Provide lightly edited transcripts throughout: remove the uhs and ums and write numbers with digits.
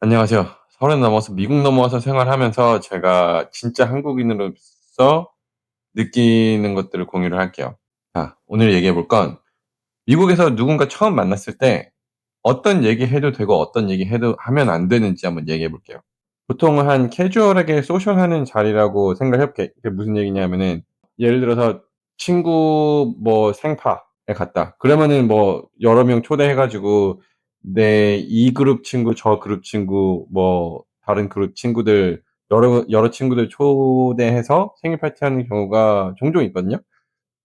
안녕하세요. 30 넘어서 미국 넘어와서 생활하면서 제가 진짜 한국인으로서 느끼는 것들을 공유를 할게요. 자, 오늘 얘기해 볼 건 미국에서 누군가 처음 만났을 때 어떤 얘기해도 되고 어떤 얘기해도 하면 안 되는지 한번 얘기해 볼게요. 보통은 한 캐주얼하게 소셜하는 자리라고 생각해 볼게요. 그게 무슨 얘기냐면은 예를 들어서 친구 뭐 생파에 갔다. 그러면은 뭐 여러 명 초대해 가지고 내 이 그룹 친구, 저 그룹 친구, 뭐 다른 그룹 친구들 여러 친구들 초대해서 생일 파티하는 경우가 종종 있거든요.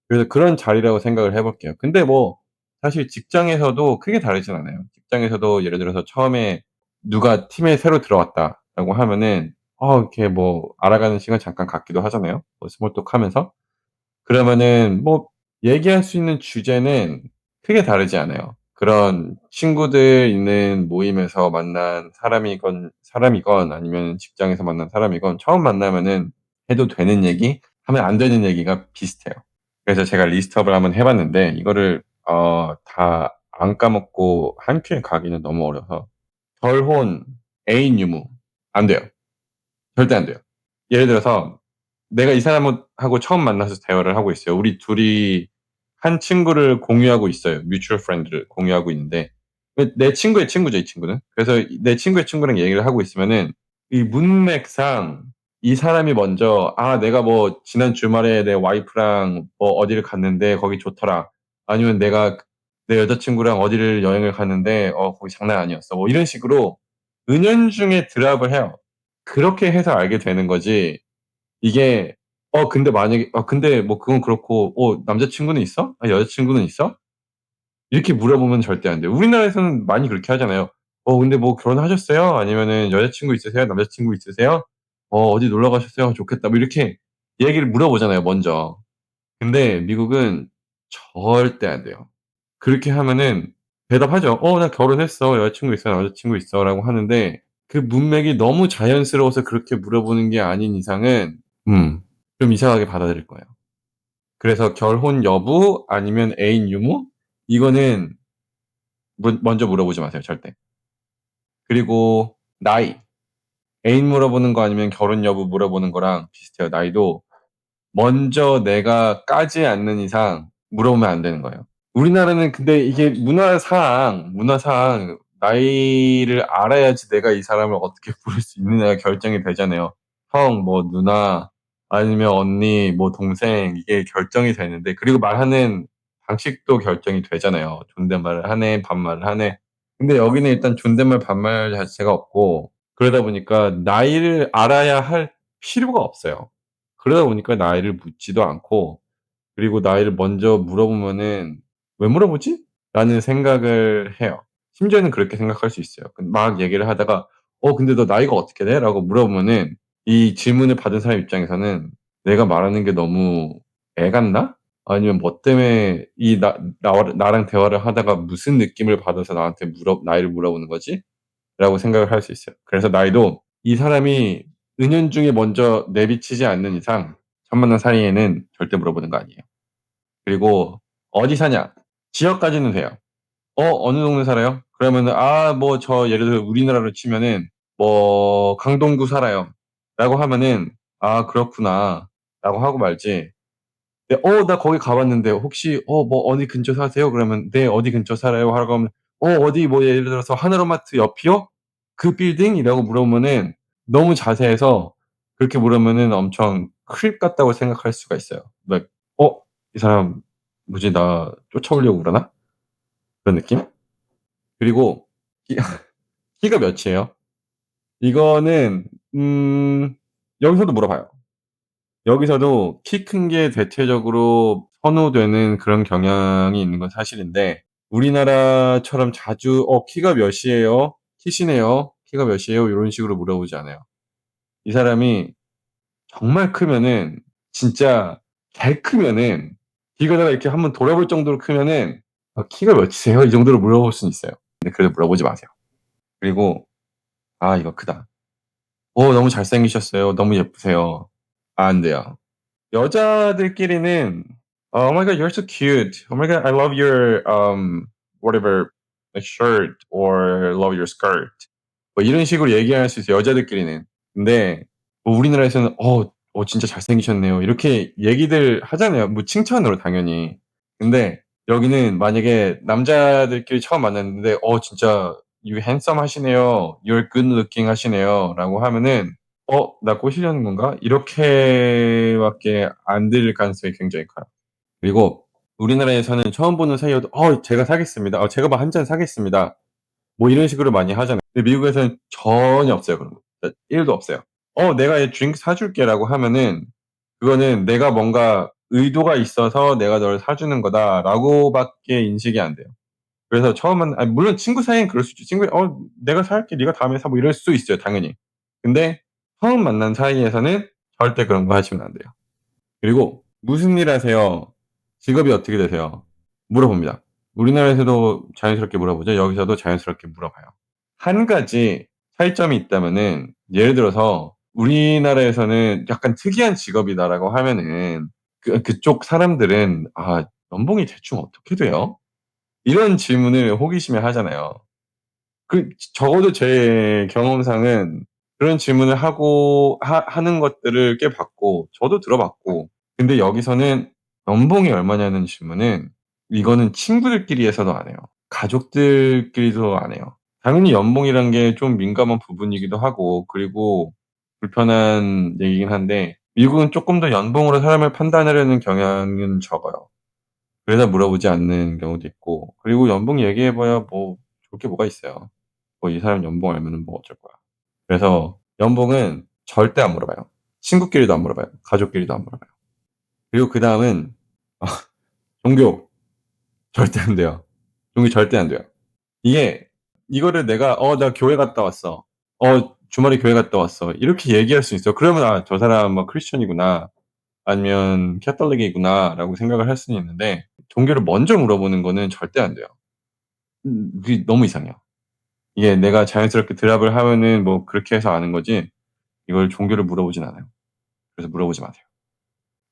그래서 그런 자리라고 생각을 해 볼게요. 근데 뭐 사실 직장에서도 크게 다르진 않아요. 직장에서도 예를 들어서 처음에 누가 팀에 새로 들어왔다라고 하면은 이렇게 뭐 알아가는 시간 잠깐 갖기도 하잖아요, 뭐 스몰 톡하면서. 그러면은 뭐 얘기할 수 있는 주제는 크게 다르지 않아요. 그런 친구들 있는 모임에서 만난 사람이건 아니면 직장에서 만난 사람이건 처음 만나면은 해도 되는 얘기, 하면 안 되는 얘기가 비슷해요. 그래서 제가 리스트업을 한번 해 봤는데 이거를 다 안 까먹고 한 큐에 가기는 너무 어려서 결혼, 애인 유무 안 돼요. 절대 안 돼요. 예를 들어서 내가 이 사람하고 처음 만나서 대화를 하고 있어요. 우리 둘이 한 친구를 공유하고 있어요. 뮤추얼 프렌드를 공유하고 있는데 내 친구의 친구죠, 이 친구는. 그래서 내 친구의 친구랑 얘기를 하고 있으면은 이 문맥상 이 사람이 먼저 내가 뭐 지난 주말에 내 와이프랑 뭐 어디를 갔는데 거기 좋더라. 아니면 내가 내 여자친구랑 어디를 여행을 갔는데 거기 장난 아니었어." 뭐 이런 식으로 은연중에 드랍을 해요. 그렇게 해서 알게 되는 거지. 이게 근데 만약에 근데 뭐 그건 그렇고 남자친구는 있어? 여자친구는 있어?" 이렇게 물어보면 절대 안 돼요. 우리나라에서는 많이 그렇게 하잖아요. 근데 뭐 결혼하셨어요?" 아니면은 "여자친구 있으세요? 남자친구 있으세요? 어디 놀러 가셨어요? 좋겠다." 뭐 이렇게 얘기를 물어보잖아요, 먼저. 근데 미국은 절대 안 돼요. 그렇게 하면은 대답하죠. "나 결혼했어. 여자친구 있어. 남자친구 있어."라고 하는데 그 문맥이 너무 자연스러워서 그렇게 물어보는 게 아닌 이상은 음 좀 이상하게 받아들일 거예요. 그래서 결혼 여부 아니면 애인 유무 이거는 먼저 물어보지 마세요, 절대. 그리고 나이, 애인 물어보는 거 아니면 결혼 여부 물어보는 거랑 비슷해요. 나이도 먼저 내가 까지 않는 이상 물어보면 안 되는 거예요. 우리나라는 근데 이게 문화상 나이를 알아야지 내가 이 사람을 어떻게 부를 수 있느냐가 결정이 되잖아요. 형, 뭐 누나 아니면 언니, 뭐 동생 이게 결정이 되는데 그리고 말하는 방식도 결정이 되잖아요. 존댓말을 하네, 반말을 하네. 근데 여기는 일단 존댓말, 반말 자체가 없고 그러다 보니까 나이를 알아야 할 필요가 없어요. 그러다 보니까 나이를 묻지도 않고 그리고 나이를 먼저 물어보면은 '왜 물어보지?' 라는 생각을 해요. 심지어는 그렇게 생각할 수 있어요. 막 얘기를 하다가 근데 너 나이가 어떻게 돼?" 라고 물어보면은 이 질문을 받은 사람 입장에서는 '내가 말하는 게 너무 애 같나? 아니면 뭐 때문에 이 나랑 대화를 하다가 무슨 느낌을 받아서 나한테 나이를 물어보는 거지?' 라고 생각을 할 수 있어요. 그래서 나이도 이 사람이 은연중에 먼저 내비치지 않는 이상 첫 만난 사이에는 절대 물어보는 거 아니에요. 그리고 "어디 사냐?" 지역까지는 돼요. 어느 동네 살아요?" 그러면은 뭐 저" 예를 들어 우리나라로 치면은 뭐 "강동구 살아요."라고 하면은 "아 그렇구나."라고 하고 말지 네 "나 거기 가 봤는데 혹시 뭐 어디 근처 사세요?" 그러면 "네. 어디 근처 살아요." 하라고 하면 어디 뭐 예를 들어서 "하나로마트 옆이요? 그 빌딩?" 이라고 물어보면은 너무 자세해서 그렇게 물으면은 엄청 creep 같다고 생각할 수가 있어요. like '이 사람 뭐지 나 쫓아오려고 그러나?' 그런 느낌? 그리고 키 키가 몇이에요? 이거는 여기서도 물어봐요. 여기서도 키 큰 게 대체적으로 선호되는 그런 경향이 있는 건 사실인데 우리나라처럼 자주 "키가 몇이에요? 키시네요. 키가 몇이에요?" 요런 식으로 물어보지 않아요. 이 사람이 정말 크면은 진짜 개 크면은 길가다가 이렇게 한번 돌아볼 정도로 크면은 "키가 몇이세요?" 이 정도로 물어볼 수는 있어요. 근데 그래도 물어보지 마세요. 그리고 이거 크다. 너무 잘생기셨어요. 너무 예쁘세요." 안 돼요. 여자들끼리는 "Oh my god, you're so cute. Oh my god, I love your whatever shirt or love your skirt." 뭐 이런 식으로 얘기할 수 있어요, 여자들끼리는. 근데 뭐 우리나라에서는 진짜 잘생기셨네요." 이렇게 얘기들 하잖아요. 뭐 칭찬으로 당연히. 근데 여기는 만약에 남자들끼리 처음 만났는데 진짜 "You handsome 하시네요. You're good looking 하시네요."라고 하면은 '나 꼬시려는 건가?' 이렇게밖에 안 들릴 가능성이 굉장히 커요. 그리고 우리나라에서는 처음 보는 사이여도 제가 사겠습니다. 제가 뭐 한 잔 사겠습니다." 뭐 이런 식으로 많이 하잖아요. 근데 미국에서는 전혀 없어요 그런 거. 1도 없어요. "내가 얘 드링크 사 줄게."라고 하면은 그거는 '내가 뭔가 의도가 있어서 내가 너를 사 주는 거다.'라고 밖에 인식이 안 돼요. 그래서 처음 물론 친구 사이엔 그럴 수 있죠. 친구이 내가 살게. 네가 다음에 사." 뭐 이럴 수 있어요 당연히. 근데 처음 만난 사이에서는 절대 그런 거 하시면 안 돼요. 그리고 "무슨 일 하세요? 직업이 어떻게 되세요?" 물어봅니다. 우리나라에서도 자연스럽게 물어보죠. 여기서도 자연스럽게 물어봐요. 한 가지 차이점이 있다면은 예를 들어서 우리나라에서는 약간 특이한 직업이다라고 하면은 그쪽 사람들은 연봉이 대충 어떻게 돼요?" 이런 질문을 호기심에 하잖아요. 적어도 제 경험상은 그런 질문을 하고 하는 것들을 꽤 봤고 저도 들어봤고, 근데 여기서는 연봉이 얼마냐는 질문은 이거는 친구들끼리 해서도 안 해요. 가족들끼리도 안 해요. 당연히 연봉이란 게 좀 민감한 부분이기도 하고 그리고 불편한 얘기긴 한데 미국은 쪼끔 더 연봉으로 사람을 판단하려는 경향은 적어요. 그래서 물어보지 않는 경우도 있고, 그리고 연봉 얘기해 봐야 뭐 좋을 게 뭐가 있어요. 뭐 이 사람 연봉 알면은 뭐 어쩔 거야. 그래서 연봉은 절대 안 물어봐요. 친구끼리도 안 물어봐요. 가족끼리도 안 물어봐요. 그리고 그다음은 아 종교 절대 안 돼요. 종교 절대 안 돼요. 이게 이거를 내가 나 교회 갔다 왔어." 주말에 교회 갔다 왔어." 이렇게 얘기할 수 있어요. 그러면 '아 저 사람 뭐 크리스천이구나.' 아니면 '캐톨릭이구나.'라고 생각을 할 수는 있는데 종교를 먼저 물어보는 거는 절대 안 돼요. 그게 너무 이상해요. 이게 내가 자연스럽게 대답을 하면은 뭐 그렇게 해서 아는 거지 이걸 종교를 물어보진 않아요. 그래서 물어보지 마세요.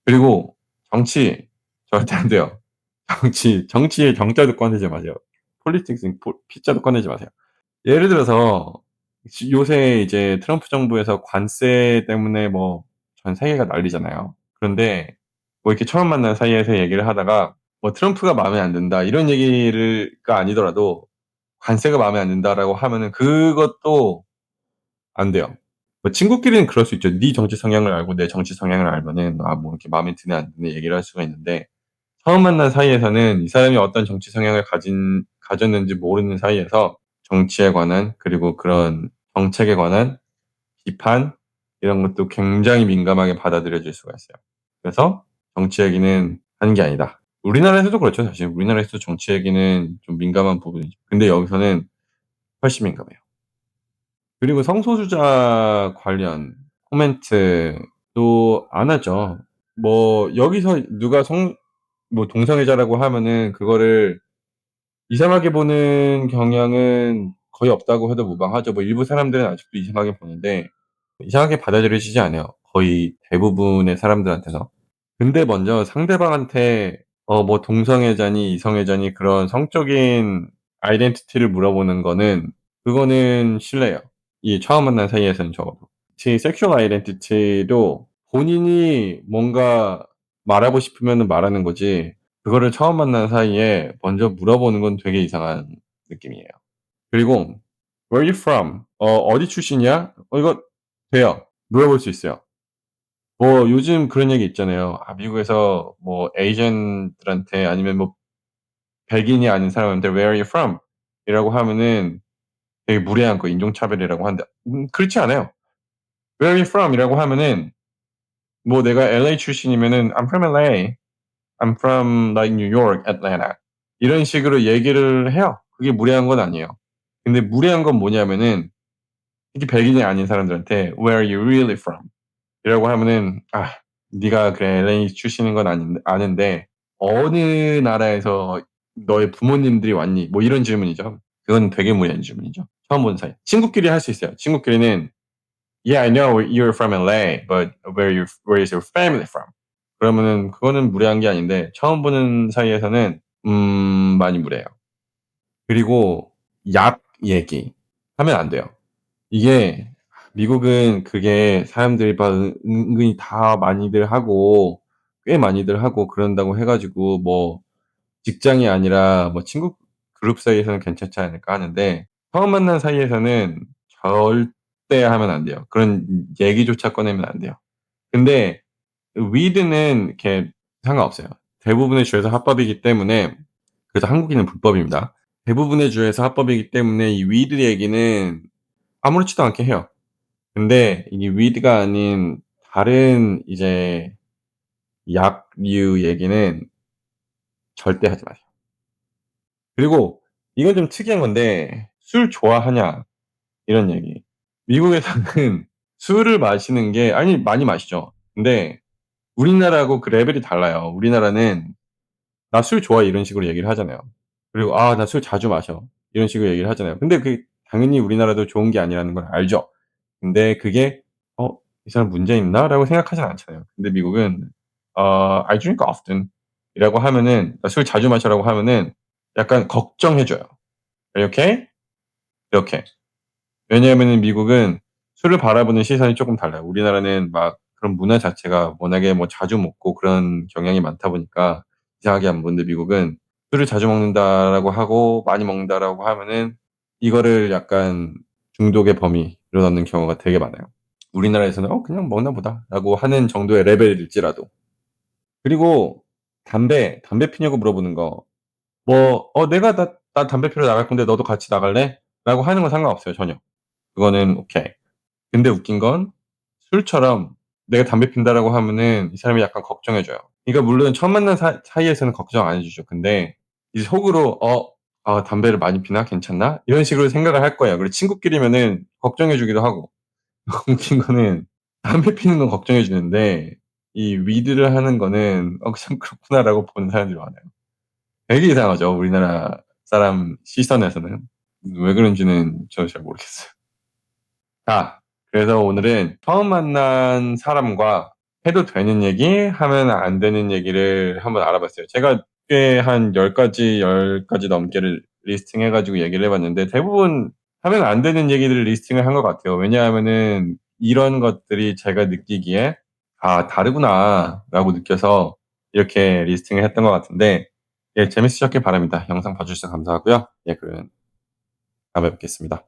그리고 정치 절대 안 돼요. 정치에 정자도 꺼내지 마세요. politics는 피자도 꺼내지 마세요. 예를 들어서 요새 이제 트럼프 정부에서 관세 때문에 뭐 전 세계가 난리잖아요. 그런데 뭐 이렇게 처음 만난 사이에서 얘기를 하다가 뭐 "트럼프가 마음에 안 든다." 이런 얘기가 아니더라도 "관세가 마음에 안 든다."라고 하면은 그것도 안 돼요. 뭐 친구끼리는 그럴 수 있죠. 네 정치 성향을 알고 내 정치 성향을 알면은 뭐 이렇게 마음에 드네 안 드네 얘기를 할 수가 있는데, 처음 만난 사이에서는 이 사람이 어떤 정치 성향을 가졌는지 모르는 사이에서 정치에 관한 그리고 그런 정책에 관한 비판 이런 것도 굉장히 민감하게 받아들여질 수가 있어요. 그래서 "정치 얘기는 하는 게 아니다." 우리나라에서도 그렇죠 사실. 우리나라에서도 정치 얘기는 좀 민감한 부분이죠. 근데 여기서는 훨씬 민감해요. 그리고 성소수자 관련 코멘트도 안 하죠. 뭐 여기서 누가 동성애자라고 하면은 그거를 이상하게 보는 경향은 거의 없다고 해도 무방하죠. 뭐 일부 사람들은 아직도 이상하게 보는데 이상하게 받아들여지지 않아요, 거의 대부분의 사람들한테서. 근데 먼저 상대방한테 뭐 동성애자니 이성애자니 그런 성적인 아이덴티티를 물어보는 거는 그거는 실례예요. 이 처음 만난 사이에서는 적어도. 특히 섹슈얼 아이덴티티도 본인이 뭔가 말하고 싶으면은 말하는 거지 그거를 처음 만난 사이에 먼저 물어보는 건 되게 이상한 느낌이에요. 그리고 "Where are you from?" "어디 출신이야?" 이거 돼요. 물어볼 수 있어요. 뭐 요즘 그런 얘기 있잖아요. 미국에서 뭐 에이전들한테 아니면 뭐 백인이 아닌 사람한테 "Where are you from?" 이라고 하면은 되게 무례한 거 인종차별이라고 하는데 그렇지 않아요. "Where are you from?" 이라고 하면은 뭐 내가 LA 출신이면은 "I'm from LA. I'm from like New York, Atlanta." 이런 식으로 얘기를 해요. 그게 무례한 건 아니에요. 근데 무례한 건 뭐냐면은 특히 백인이 아닌 사람들한테 "Where are you really from?" 이라고 하면은 네가 그래 LA 출신인 건 아는데 어느 나라에서 너의 부모님들이 왔니? 뭐 이런 질문이죠. 그건 되게 무리한 질문이죠. 처음 보는 사이. 친구끼리 할 수 있어요. 친구끼리는 "Yeah, I know you're from LA, but where is your family from?" 그러면은 그거는 무례한 게 아닌데 처음 보는 사이에서는 많이 무례해요. 그리고 약 얘기 하면 안 돼요. 이게 미국은 그게 사람들이 막 은근히 다 많이들 하고 꽤 많이들 하고 그런다고 해 가지고 뭐 직장이 아니라 뭐 친구 그룹 사이에서는 괜찮지 않을까 하는데 처음 만난 사이에서는 절대 하면 안 돼요. 그런 얘기조차 꺼내면 안 돼요. 근데 위드는 이렇게 상관없어요. 대부분의 주에서 합법이기 때문에 그래서 한국인은 불법입니다. 대부분의 주에서 합법이기 때문에 이 위드 얘기는 아무렇지도 않게 해요. 근데 이게 위드가 아닌 다른 이제 약류 얘기는 절대 하지 마세요. 그리고 이건 좀 특이한 건데 "술 좋아하냐?" 이런 얘기. 미국에서는 술을 마시는 게 아니 많이 마시죠. 근데 우리나라하고 그 레벨이 달라요. 우리나라는 "나 술 좋아해." 이런 식으로 얘기를 하잖아요. 그리고 "아 나 술 자주 마셔." 이런 식으로 얘기를 하잖아요. 근데 그게 당연히 우리나라도 좋은 게 아니라는 걸 알죠. 근데 그게 '어 이 사람 문제 있나?'라고 생각하진 않잖아요. 근데 미국은 "I drink often." 이라고 하면은 "나 술 자주 마셔."라고 하면은 약간 걱정해 줘요. "Are you okay?" 이렇게. 왜냐하면은 미국은 술을 바라보는 시선이 쪼끔 달라요. 우리나라는 막 그런 문화 자체가 워낙에 뭐 자주 먹고 그런 경향이 많다 보니까 이상하게 안 보는데 미국은 "술을 자주 먹는다."라고 하고 "많이 먹는다."라고 하면은 이거를 약간 중독의 범위로 넣는 경우가 되게 많아요. 우리나라에서는 '어 그냥 먹나 보다.'라고 하는 정도의 레벨일지라도. 그리고 담배 피냐고 물어보는 거 뭐 내가 나 담배 피러 나갈 건데 너도 같이 나갈래?" 라고 하는 건 상관없어요 전혀. 그거는 오케이. 근데 웃긴 건 술처럼 "내가 담배 핀다."라고 하면은 이 사람이 약간 걱정해 줘요. 그러니까 물론 처음 만난 사이에서는 걱정 안 해 주죠. 근데 이제 속으로 '아 담배를 많이 피나? 괜찮나?' 이런 식으로 생각을 할 거예요. 그리고 친구끼리면은 걱정해 주기도 하고. 웃긴 거는 담배 피는 건 걱정해 주는데 이 위드를 하는 거는 '참 그렇구나.'라고 보는 사람들이 많아요. 되게 이상하죠, 우리나라 사람 시선에서는. 왜 그런지는 저도 잘 모르겠어요. 자, 그래서 오늘은 처음 만난 사람과 해도 되는 얘기, 하면 안 되는 얘기를 한번 알아봤어요. 제가 꽤 한 10가지 넘게를 리스팅해 가지고 얘기를 해 봤는데 대부분 하면 안 되는 얘기들을 리스팅을 한 것 같아요. 왜냐하면은 이런 것들이 제가 느끼기에 '아 다르구나.'라고 느껴서 이렇게 리스팅을 했던 것 같은데 예 재밌으셨길 바랍니다. 영상 봐 주셔서 감사하고요. 예 그러면 다음에 뵙겠습니다.